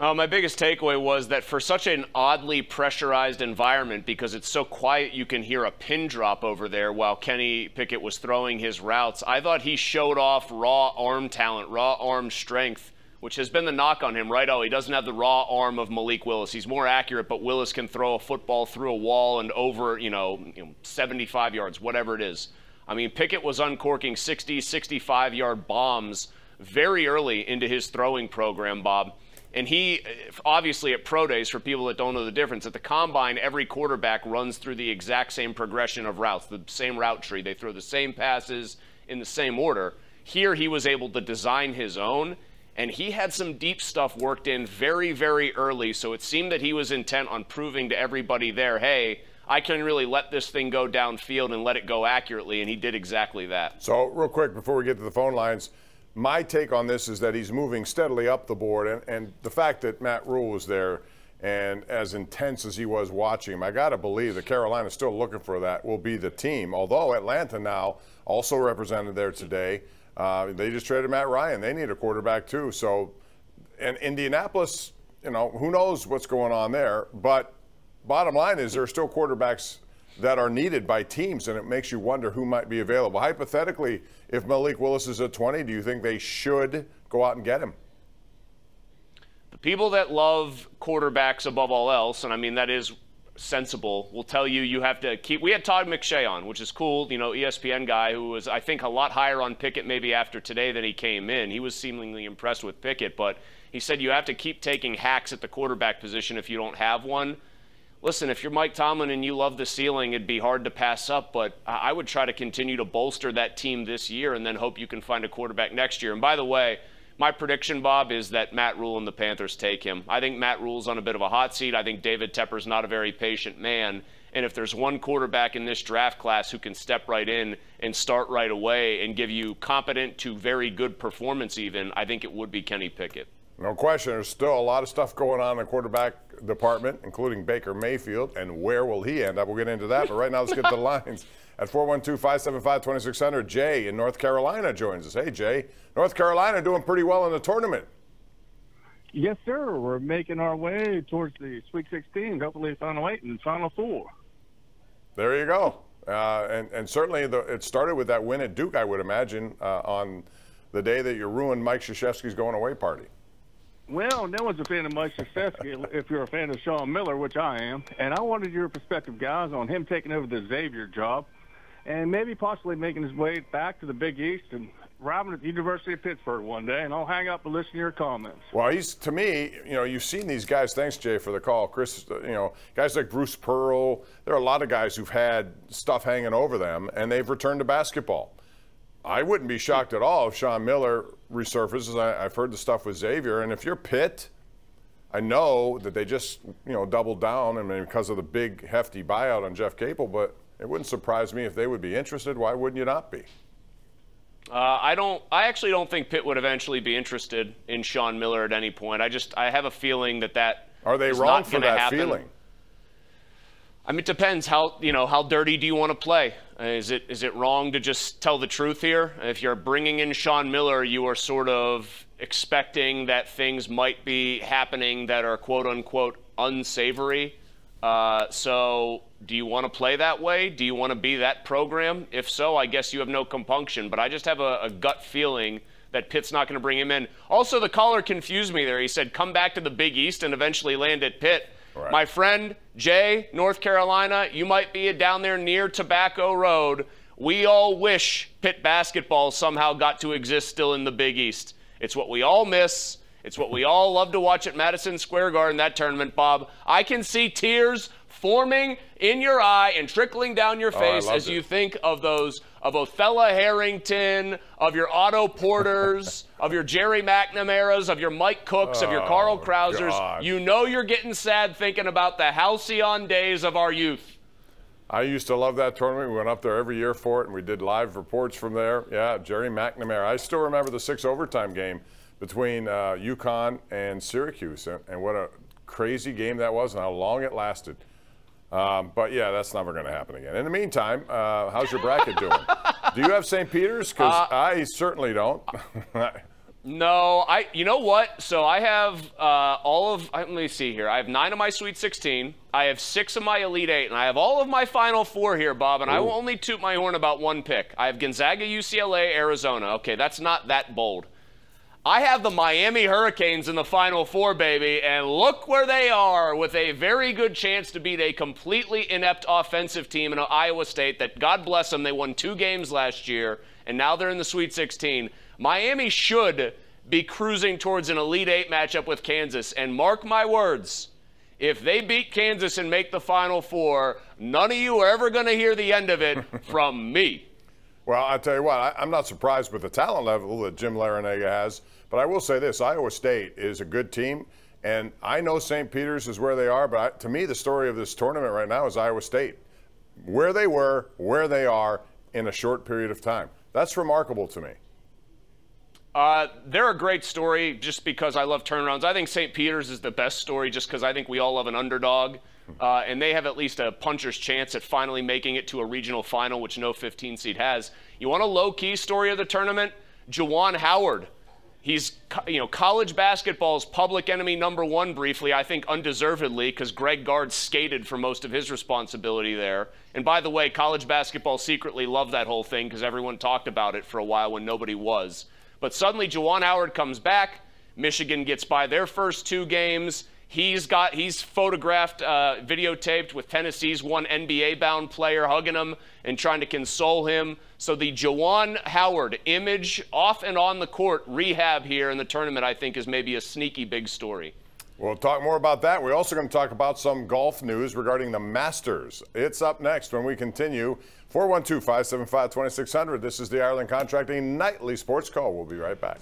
My biggest takeaway was that for such an oddly pressurized environment, because it's so quiet you can hear a pin drop over there while Kenny Pickett was throwing his routes, I thought he showed off raw arm talent, raw arm strength, which has been the knock on him, right? Oh, he doesn't have the raw arm of Malik Willis. He's more accurate, but Willis can throw a football through a wall and over, 75 yards, whatever it is. I mean, Pickett was uncorking 60, 65-yard bombs very early into his throwing program, Bob. And he, obviously at pro days, for people that don't know the difference, at the combine, every quarterback runs through the exact same progression of routes, the same route tree. They throw the same passes in the same order. Here he was able to design his own, and he had some deep stuff worked in very, very early. So it seemed that he was intent on proving to everybody there, hey, I can really let this thing go downfield and let it go accurately, and he did exactly that. So real quick, before we get to the phone lines, my take on this is that he's moving steadily up the board, and the fact that Matt Rule was there and as intense as he was watching him, I got to believe that Carolina's still looking for that will be the team. Although Atlanta now also represented there today. They just traded Matt Ryan. They need a quarterback too. So, and Indianapolis, who knows what's going on there. But bottom line is there are still quarterbacks that are needed by teams, and it makes you wonder who might be available. Hypothetically, if Malik Willis is at 20, do you think they should go out and get him? The people that love quarterbacks above all else, and I mean that is sensible, will tell you you have to keep. We had Todd McShay on, which is cool, ESPN guy who was, I think, a lot higher on Pickett maybe after today than he came in. He was seemingly impressed with Pickett, but he said you have to keep taking hacks at the quarterback position if you don't have one. Listen, if you're Mike Tomlin and you love the ceiling, it'd be hard to pass up, but I would try to continue to bolster that team this year and then hope you can find a quarterback next year. And by the way, my prediction, Bob, is that Matt Rule and the Panthers take him. I think Matt Rule's on a bit of a hot seat. I think David Tepper's not a very patient man. And if there's one quarterback in this draft class who can step right in and start right away and give you competent to very good performance even, I think it would be Kenny Pickett. No question. There's still a lot of stuff going on in the quarterback department, including Baker Mayfield, and where will he end up? We'll get into that, but right now let's get to the lines. At 412-575-2600, Jay in North Carolina joins us. Hey, Jay. North Carolina doing pretty well in the tournament. Yes, sir. We're making our way towards the Sweet 16, hopefully Final 8 and Final 4. There you go. And certainly it started with that win at Duke, I would imagine, on the day that you ruined Mike Krzyzewski's going away party. Well, no one's a fan of Mike Krzyzewski if you're a fan of Sean Miller, which I am. And I wanted your perspective, guys, on him taking over the Xavier job and maybe possibly making his way back to the Big East and arriving at the University of Pittsburgh one day. And I'll hang up and listen to your comments. Well, he's, to me, you've seen these guys. Thanks, Jay, for the call. Chris, guys like Bruce Pearl, there are a lot of guys who've had stuff hanging over them, and they've returned to basketball. I wouldn't be shocked at all if Sean Miller resurfaces. I've heard the stuff with Xavier, and if you're Pitt, I know that they just doubled down, because of the big hefty buyout on Jeff Capel, but it wouldn't surprise me if they would be interested. Why wouldn't you not be? I actually don't think Pitt would eventually be interested in Sean Miller at any point. I have a feeling that are they is wrong not for gonna that happen. feeling? I mean, it depends how dirty do you want to play? Is it wrong to just tell the truth here? If you're bringing in Sean Miller, you are sort of expecting that things might be happening that are quote unquote unsavory. So do you want to play that way? Do you want to be that program? If so, I guess you have no compunction. But I just have a gut feeling that Pitt's not going to bring him in. Also, the caller confused me there. He said, come back to the Big East and eventually land at Pitt. Right. My friend, Jay, North Carolina, you might be down there near Tobacco Road. We all wish Pitt basketball somehow got to exist still in the Big East. It's what we all miss. It's what we all love to watch at Madison Square Garden, that tournament, Bob. I can see tears forming in your eye and trickling down your face as you think of those, of Othella Harrington, of your Otto Porters, of your Jerry McNamara's, of your Mike Cooks, of your Carl Krausers. God. You know you're getting sad thinking about the halcyon days of our youth. I used to love that tournament. We went up there every year for it, and we did live reports from there. Yeah, Jerry McNamara. I still remember the 6 overtime game between UConn and Syracuse, and what a crazy game that was and how long it lasted. But, yeah, that's never going to happen again. In the meantime, how's your bracket doing? Do you have St. Peter's? Because I certainly don't. No, you know what? So I have let me see here. I have 9 of my Sweet 16. I have 6 of my Elite 8, and I have all of my Final Four here, Bob, and I will only toot my horn about one pick. I have Gonzaga, UCLA, Arizona. Okay, that's not that bold. I have the Miami Hurricanes in the Final Four, baby, and look where they are with a very good chance to beat a completely inept offensive team in Iowa State that, God bless them, they won 2 games last year, and now they're in the Sweet 16. Miami should be cruising towards an Elite 8 matchup with Kansas, and mark my words, if they beat Kansas and make the Final Four, none of you are ever going to hear the end of it from me. Well, I tell you what, I'm not surprised with the talent level that Jim Larrañaga has, but I will say this, Iowa State is a good team, and I know St. Peter's is where they are, but to me the story of this tournament right now is Iowa State. Where they were, where they are in a short period of time. That's remarkable to me. They're a great story just because I love turnarounds. I think St. Peter's is the best story just because I think we all love an underdog. And they have at least a puncher's chance at finally making it to a regional final, which no 15 seed has. You want a low-key story of the tournament? Juwan Howard. He's, college basketball's public enemy #1 briefly, I think undeservedly, because Greg Gard skated for most of his responsibility there. And by the way, college basketball secretly loved that whole thing because everyone talked about it for a while when nobody was. But suddenly Juwan Howard comes back. Michigan gets by their first 2 games. He's photographed, videotaped with Tennessee's one NBA-bound player hugging him and trying to console him. So the Juwan Howard image off and on the court rehab here in the tournament, I think, is maybe a sneaky big story. We'll talk more about that. We're also going to talk about some golf news regarding the Masters. It's up next when we continue. 412-575-2600. This is the Ireland Contracting Nightly Sports Call. We'll be right back.